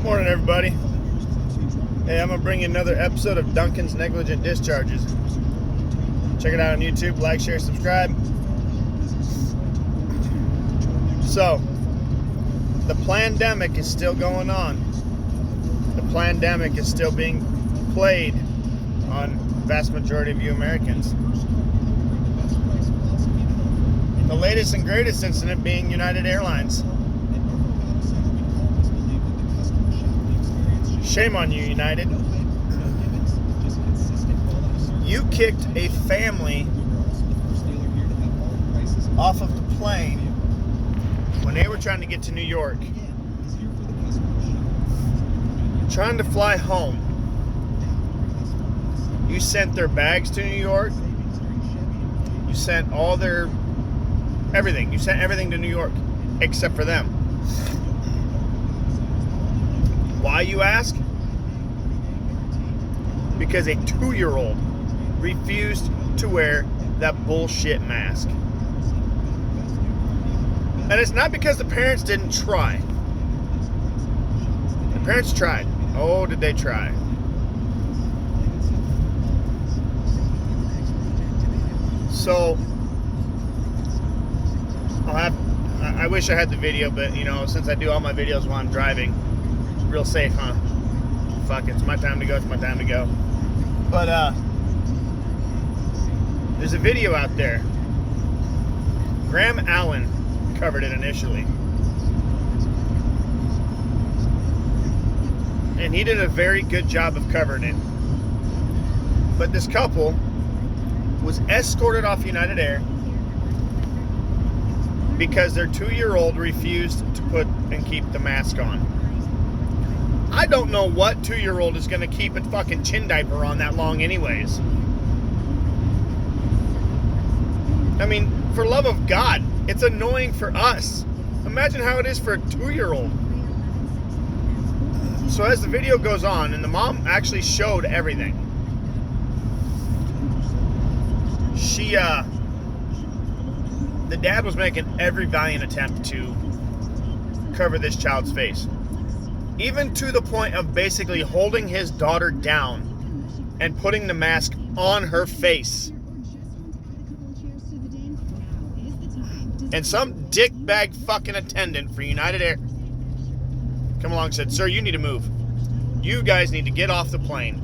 Morning, everybody. Hey, I'm gonna bring you another episode of Duncan's Negligent Discharges. Check it out on YouTube. Like, share, subscribe. So, the plandemic is still going on. The plandemic is still being played on the vast majority of you Americans. The latest and greatest incident being United Airlines. Shame on you, United. You kicked a family off of the plane when they were trying to get to New York. Trying to fly home. You sent their bags to New York. You sent all their everything. You sent everything to New York except for them. Why, you ask? Because a 2-year-old refused to wear that bullshit mask. And it's not because the parents didn't try. The parents tried. Oh, did they try? So, I wish I had the video, but since I do all my videos while I'm driving, real safe, huh? Fuck it, it's my time to go, it's my time to go. But, there's a video out there. Graham Allen covered it initially. And he did a very good job of covering it. But this couple was escorted off United Air because their 2-year-old refused to put and keep the mask on. I don't know what 2-year-old is going to keep a fucking chin diaper on that long anyways. I mean, for love of God, it's annoying for us. Imagine how it is for a 2-year-old. So as the video goes on, and the mom actually showed everything. The dad was making every valiant attempt to cover this child's face. Even to the point of basically holding his daughter down and putting the mask on her face. And some dickbag fucking attendant for United Air come along and said, "Sir, you need to move. You guys need to get off the plane."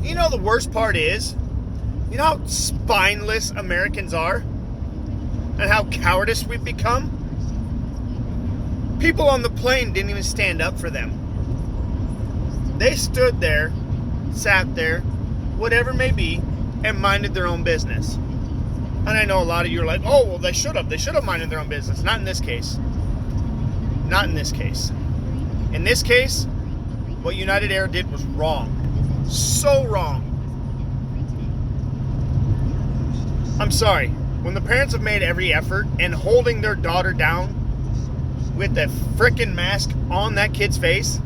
You know the worst part is, you know how spineless Americans are? And how cowardice we've become? People on the plane didn't even stand up for them. They stood there, sat there, whatever it may be, and minded their own business. And I know a lot of you are like, "Oh, well, they should have. They should have minded their own business." Not in this case. Not in this case. In this case, what United Air did was wrong. So wrong. I'm sorry. When the parents have made every effort and holding their daughter down with the frickin' mask on that kid's face,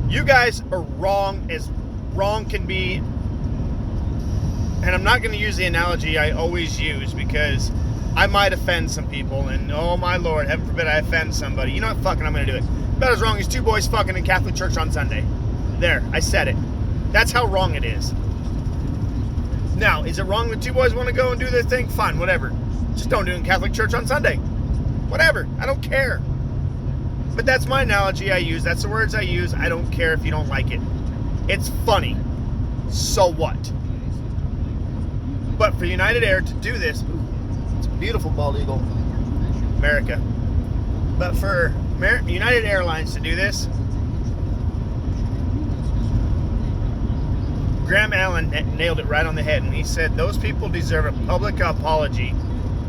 you guys are wrong as wrong can be. And I'm not going to use the analogy I always use because I might offend some people, and oh my Lord, heaven forbid I offend somebody. You know what? Fucking, I'm going to do it. About as wrong as 2 boys fucking in Catholic church on Sunday. There, I said it. That's how wrong it is. Now, is it wrong that 2 boys want to go and do their thing? Fine, whatever. Just don't do it in Catholic church on Sunday. Whatever. I don't care. But that's my analogy I use. That's the words I use. I don't care if you don't like it. It's funny. So what? But for United Air to do this, it's a beautiful bald eagle, America. But for United Airlines to do this, Graham Allen nailed it right on the head, and he said those people deserve a public apology.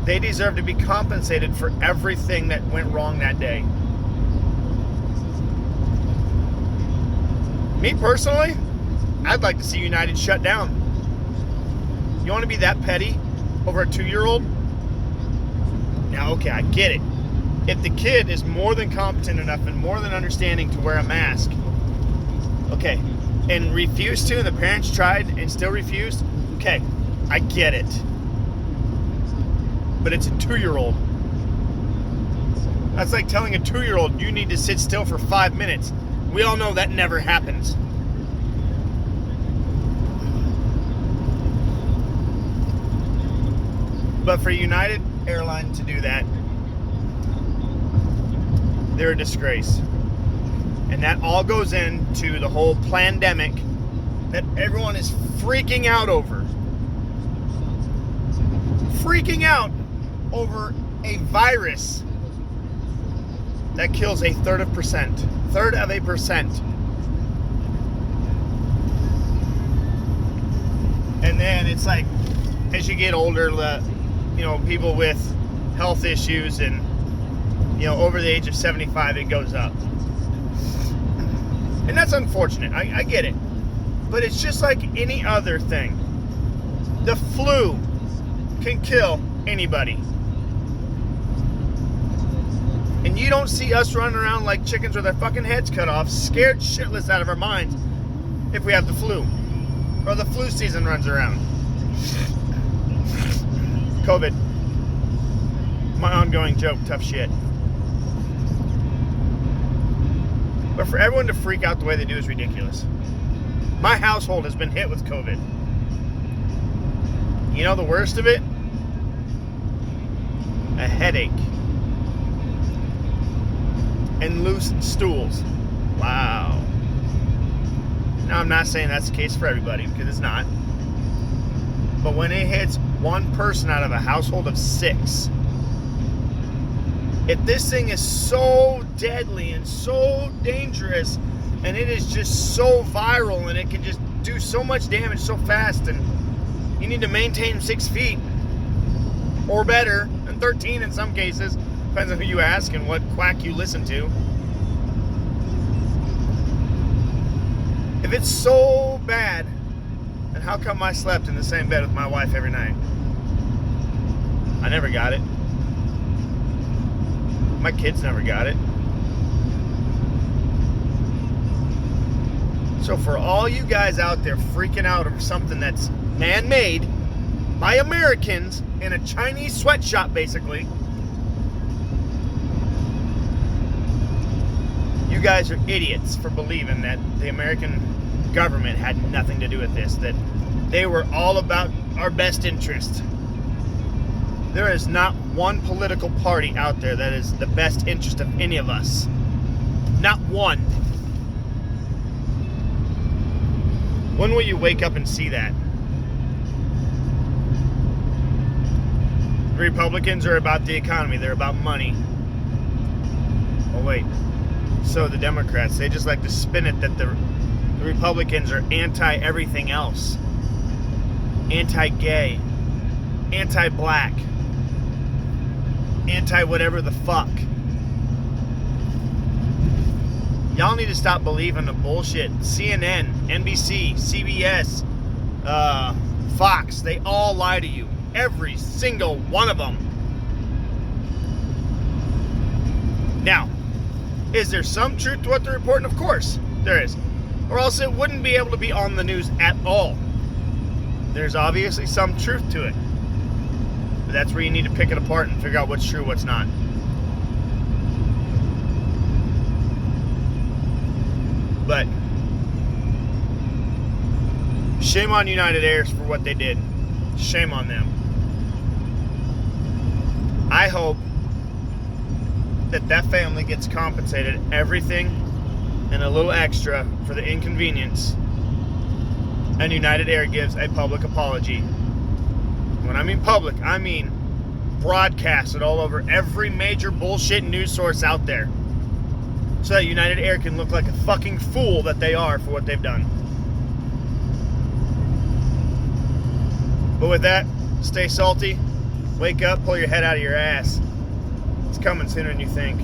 They deserve to be compensated for everything that went wrong that day. Me personally, I'd like to see United shut down. You want to be that petty over a 2-year-old? Now, okay, I get it. If the kid is more than competent enough and more than understanding to wear a mask, okay, and refused to, and the parents tried and still refused, okay, I get it. But it's a 2-year-old. That's like telling a 2-year-old you need to sit still for 5 minutes. We all know that never happens. But for United Airlines to do that, they're a disgrace. And that all goes into the whole pandemic that everyone is freaking out over. Freaking out over a virus that kills a third of a percent. And then it's like, as you get older, people with health issues and, over the age of 75, it goes up. And that's unfortunate. I get it. But it's just like any other thing. The flu can kill anybody. And you don't see us running around like chickens with our fucking heads cut off, scared shitless out of our minds if we have the flu. Or the flu season runs around. COVID. My ongoing joke, tough shit. But for everyone to freak out the way they do is ridiculous. My household has been hit with COVID. You know the worst of it? A headache. And loose stools. Wow. Now, I'm not saying that's the case for everybody, because it's not. But when it hits one person out of a household of 6, if this thing is so deadly and so dangerous, and it is just so viral, and it can just do so much damage so fast, and you need to maintain 6 feet, or better, and 13 in some cases, depends on who you ask and what quack you listen to. If it's so bad, then how come I slept in the same bed with my wife every night? I never got it. My kids never got it. So for all you guys out there freaking out over something that's man-made by Americans in a Chinese sweatshop, basically, you guys are idiots for believing that the American government had nothing to do with this, that they were all about our best interest. There is not one political party out there that is the best interest of any of us. Not one. When will you wake up and see that? The Republicans are about the economy. They're about money. Oh, wait. So the Democrats, they just like to spin it that the Republicans are anti-everything else. Anti-gay. Anti-black. Anti-whatever the fuck. Y'all need to stop believing the bullshit. CNN, NBC, CBS, Fox, they all lie to you. Every single one of them. Now, is there some truth to what they're reporting? Of course, there is. Or else it wouldn't be able to be on the news at all. There's obviously some truth to it. But that's where you need to pick it apart and figure out what's true, what's not. But shame on United Airs for what they did. Shame on them. I hope that that family gets compensated everything and a little extra for the inconvenience, and United Air gives a public apology. When I mean public, I mean broadcast it all over every major bullshit news source out there, so that United Air can look like a fucking fool that they are for what they've done. But with that, stay salty, wake up, pull your head out of your ass. It's coming sooner than you think.